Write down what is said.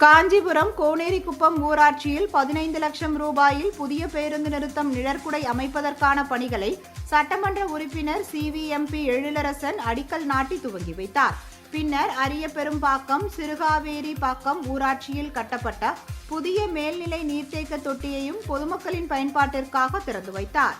காஞ்சிபுரம் கோனேரிக்குப்பம் ஊராட்சியில் 15 லட்சம் ரூபாயில் புதிய பேருந்து நிறுத்தம் நிழற்குடை அமைப்பதற்கான பணிகளை சட்டமன்ற உறுப்பினர் CVMP எழிலரசன் அடிக்கல் நாட்டி துவங்கி வைத்தார். பின்னர் அரியபெரும்பாக்கம், சிறுகாவேரிப்பாக்கம் ஊராட்சியில் கட்டப்பட்ட புதிய மேல்நிலை நீர்த்தேக்க தொட்டியையும் பொதுமக்களின் பயன்பாட்டிற்காக திறந்து வைத்தார்.